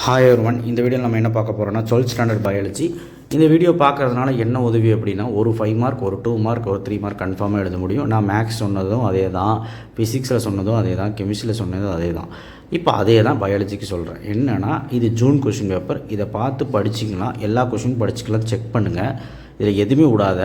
Hi everyone. இந்த வீடியோவில் நம்ம என்ன பார்க்க போகிறோம்னா 12th ஸ்டாண்டர்ட் பயாலஜி. இந்த வீடியோ பார்க்குறதுனால என்ன உதவி அப்படின்னா, ஒரு 5 மார்க், ஒரு 2 மார்க், ஒரு 3 மார்க் கன்ஃபார்மாக எழுத முடியும். நான் மேக்ஸ் சொன்னதும் அதே தான், ஃபிசிக்ஸில் சொன்னதும் அதே தான், கெமிஸ்ட்ரியில் சொன்னதும் அதே தான். இப்போ அதே தான் பயாலஜிக்கு சொல்கிறேன். என்னென்னா, இது ஜூன் கொஷின் பேப்பர். இதை பார்த்து படிச்சிக்கலாம், எல்லா கொஷினும் படிச்சிக்கலாம், செக் பண்ணுங்கள். இதில் எதுவுமே விடாத.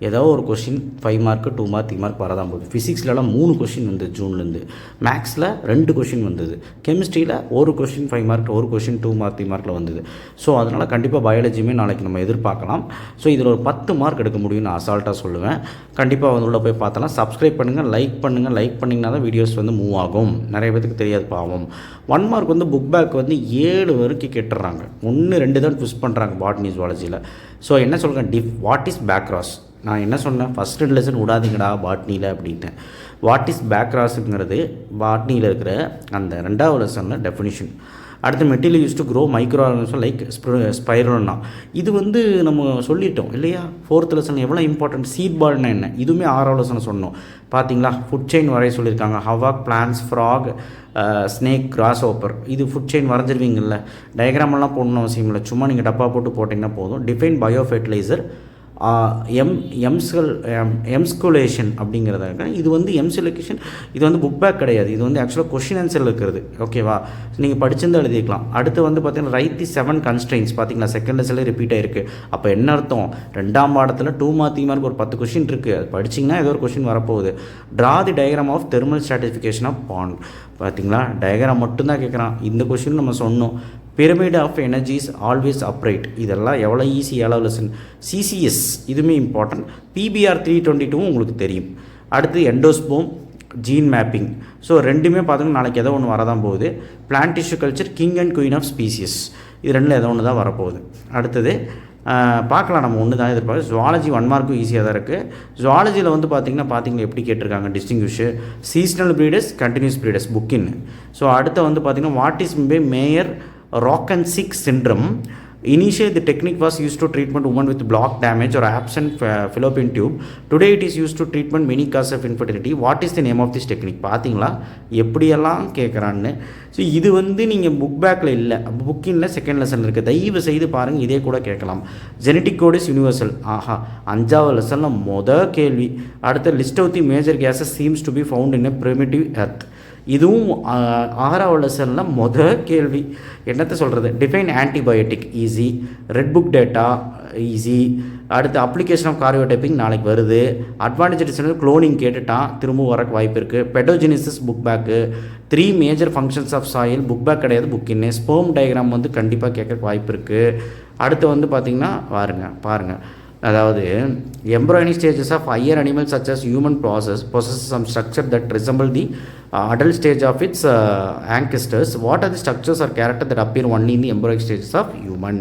ஏதோ ஒரு கொஷின் 5 மார்க்கு, 2 மார்க், 3 மார்க் வரதான் போகுது. ஃபிசிக்ஸ்லலாம் 3 கொஷின் வந்தது ஜூன்லேருந்து. மேக்ஸில் 2 கொஷின் வந்தது. கெமிஸ்ட்ரியில் ஒரு கொஷின் 5 மார்க், ஒரு கொஷின் 2 மார்க், 3 மார்க்கில் வந்தது. ஸோ அதனால் கண்டிப்பாக பயாலஜியுமே நாளைக்கு நம்ம எதிர்பார்க்கலாம். ஸோ இதில் ஒரு 10 மார்க் எடுக்க முடியும்னு நான் அசால்ட்டாக சொல்லுவேன். கண்டிப்பாக வந்து உள்ளே போய் பார்த்தலாம். சப்ஸ்கிரைப் பண்ணுங்கள், லைக் பண்ணுங்கள். லைக் பண்ணிங்கன்னா தான் வீடியோஸ் வந்து மூவ் ஆகும். நிறைய பேருக்கு தெரியாது பாவம். 1 மார்க் வந்து புக் பேக் வந்து 7 வரைக்கும் கெட்டுறாங்க. 1, 2 தான் ட்விஸ்ட் பண்ணுறாங்க பாட்னி ஜுவாலஜியில். ஸோ என்ன சொல்கிறேன், வாட் இஸ் பேக் கிராஸ்? நான் என்ன சொன்னேன், ஃபஸ்ட் 2 லெசன் விடாதீங்கடா பாட்னியில் அப்படின்ட்டேன். வாட் இஸ் பேக் கிராஸுங்கிறது பாட்னியில் இருக்கிற அந்த 2வது லெசனில் டெஃபினிஷன். அடுத்து material use to grow microorganism like spirulina. இது வந்து நம்ம சொல்லிட்டோம் இல்லையா? 4th லெசன் எவ்வளோ இம்பார்ட்டன்ட். சீட் பால்னா என்ன, இதுவுமே 6வது லெசன் சொன்னோம். பார்த்தீங்களா? ஃபுட் செயின் வரைய சொல்லியிருக்காங்க. Hawk, plants, frog, snake, grasshopper. இது ஃபுட் செயின் வரைஞ்சிருவீங்கள்ல, டயக்ராமெல்லாம் போடணும் அவசியம் இல்லை. சும்மா நீங்கள் டப்பா போட்டு போட்டிங்கன்னா போதும். டிஃபைன் பயோ ஃபெர்டிலைசர், எம்ஸ்குலேஷன் அப்படிங்கிறதாங்க. இது வந்து எம்ஸ்குலேஷன், இது வந்து புக் பேக் கிடையாது. இது வந்து ஆக்சுவலாக கொஷின் ஆன்சரில் இருக்கிறது. ஓகேவா? நீங்கள் படிச்சிருந்தால் எழுதிக்கலாம். அடுத்து வந்து பார்த்தீங்கன்னா ரைட் தி 7 கன்ஸ்ட்ரெயின்ஸ். பார்த்தீங்களா, செகண்ட் லெசனில் ரிப்பீட் ஆகிருக்கு. அப்போ என்ன அர்த்தம், 2ஆம் பாடத்தில் 2 மார்க் 3 மார்க் ஒரு 10 கொஷின் இருக்குது. அது படிச்சிங்கன்னா ஏதோ ஒரு கொஷின் வரப்போகுது. Draw the diagram of thermal stratification of pond. பார்த்தீங்களா, டயக்ராம் மட்டும்தான் கேட்குறான். இந்த கொஷின் நம்ம சொன்னோம். Pyramid of energies always upright. இதெல்லாம் எவ்வளோ ஈஸி. 7வது லெசன். சிசிஎஸ் இதுவுமே இம்பார்ட்டன்ட். பிபிஆர் 322 உங்களுக்கு தெரியும். அடுத்து எண்டோஸ்போம், ஜீன் மேப்பிங். ஸோ ரெண்டுமே பார்த்தீங்கன்னா நாளைக்கு ஏதோ ஒன்று வரதான் போகுது. Plant tissue culture, king and queen of species. இது ரெண்டில் ஏதோ ஒன்று தான் வரப்போகுது. அடுத்தது பார்க்கலாம், நம்ம ஒன்று தான் எதிர்பார்க்க. ஜுவாலஜி 1 மார்க்கும் ஈஸியாக தான் இருக்குது. ஜுவாலஜியில் வந்து பார்த்தீங்கன்னா எப்படி கேட்டிருக்காங்க, distinguish seasonal breeders, continuous breeders புக்கின். ஸோ அடுத்து வந்து பார்த்திங்கன்னா what is Mayer Rokitansky syndrome. Initially, the technique was used to treatment women with block damage or absent fallopian tube. Today, it is used to treatment many causes of infertility. What is the name of this technique? பார்த்தீங்களா எப்படியெல்லாம் கேட்குறான்னு. So இது வந்து நீங்கள் book பேக்கில் இல்லை, புக்கின்ல second lesson இருக்குது. தயவு செய்து பாருங்கள், இதே கூட கேட்கலாம். Genetic code is universal. 5வது லெசனில் கேள்வி. அடுத்த list of the major gases seems to be found in a primitive earth. இதுவும் 6வது லெசனில் கேள்வி. என்னத்தை சொல்கிறது, define antibiotic easy. Red book data easy. அடுத்து அப்ளிகேஷன் ஆஃப் காரியோடைப்பிங் நாளைக்கு வருது. அட்வான்டேஜ் டிஸ்அட்வான்டேஜ் குளோனிங் கேட்டுட்டான், திரும்ப வரக்கு வாய்ப்பு இருக்குது. Pedogenesis book back. 3 major functions of soil book back கிடையாது, புக்கின்னு. ஸ்பெர்ம் டயக்ராம் வந்து கண்டிப்பாக கேட்க வாய்ப்பு இருக்குது. அடுத்து வந்து பார்த்திங்கன்னா பாருங்கள், அதாவது embryonic stages of higher animals such as human possesses some structure that resemble the adult stage of its ancestors. What are the structures or character that appear only in the embryonic stages of human?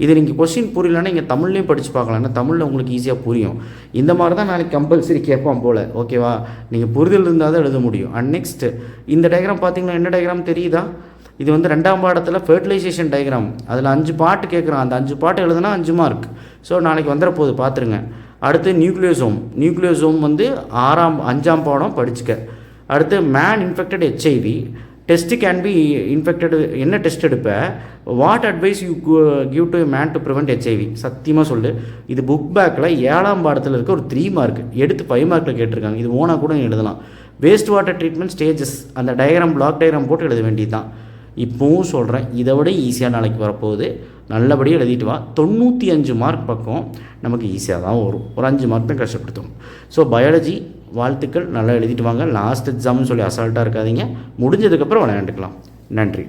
இது நீங்கள் question புரியலன்னா நீங்கள் தமிழ்லேயும் படித்து பார்க்கலாம். ஏன்னா தமிழில் உங்களுக்கு ஈஸியாக புரியும். இந்த மாதிரி தான் நாளைக்கு கம்பல்சரி கேட்பான் போல். ஓகேவா? நீங்கள் புரிதல் இருந்தால் தான் எழுத முடியும். அண்ட் நெக்ஸ்ட் இந்த டயக்ராம் பார்த்தீங்கன்னா என்ன டயக்ராம் தெரியுதா? இது வந்து 2ஆம் பாடத்தில் ஃபெர்டிலைசேஷன் டயக்ராம். அதில் 5 பாட்டு கேட்குறான். அந்த 5 பாட்டு எழுதுனா 5 மார்க். ஸோ நாளைக்கு வந்துட போகுது, பார்த்துருங்க. அடுத்து நியூக்ளியோசோம் வந்து 5ஆம் பாடம் படிச்சுக்க. அடுத்து man infected HIV. Test can be infected. என்ன டெஸ்ட் எடுப்பேன்? What advice you give to man to prevent HIV? சத்தியமாக சொல்லு. இது புக் பேக்கில் 7ஆம் பாடத்தில் இருக்க ஒரு 3 மார்க் எடுத்து 5 மார்க்கில் கேட்டிருக்காங்க. இது ஓனாக கூட எழுதலாம். வேஸ்ட் வாட்டர் ட்ரீட்மெண்ட் ஸ்டேஜஸ், அந்த டயக்ராம் பிளாக் டயக்ராம் போட்டு எழுத வேண்டியது தான். இப்போவும் சொல்கிறேன், இதை விட ஈஸியாக நாளைக்கு வரப்போகுது. நல்லபடியாக எழுதிட்டு வா. 95 மார்க் பக்கம் நமக்கு ஈஸியாக தான் வரும். ஒரு 5 மார்க் தான் கஷ்டப்படுத்தும். ஸோ பயாலஜி வாழ்த்துக்கள், நல்லா எழுதிட்டு வாங்க. லாஸ்ட் எக்ஸாம்னு சொல்லி அசால்ட்டாக இருக்காதீங்க. முடிஞ்சதுக்கப்புறம் விளையாண்டுக்கலாம். நன்றி.